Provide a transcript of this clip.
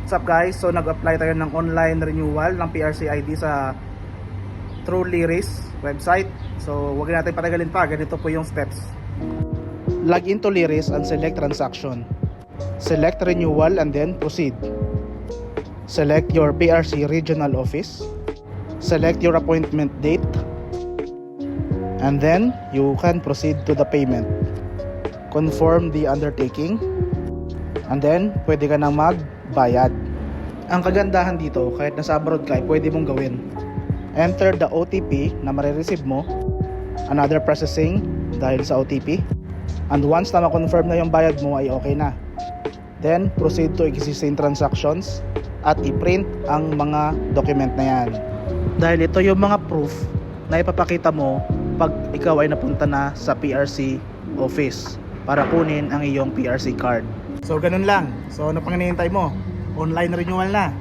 What's up guys? So nag-apply tayo ng online renewal ng PRC ID sa through Liris website. So huwag natin patagalin pa, ganito po yung steps. Log into Liris and select transaction. Select renewal and then proceed. Select your PRC regional office. Select your appointment date. And then you can proceed to the payment. Confirm the undertaking. And then pwede ka nang magbayad. Ang kagandahan dito, kahit nasa abroad ka, pwede mong gawin. Enter the OTP na marireceive mo. Another processing dahil sa OTP. And once na ma-confirm na yung bayad mo ay okay na. Then proceed to existing transactions at i-print ang mga document na yan. Dahil ito yung mga proof na ipapakita mo pag ikaw ay napunta na sa PRC office para kunin ang iyong PRC card. So ganun lang. So ano pang hinihintay mo? Online renewal na.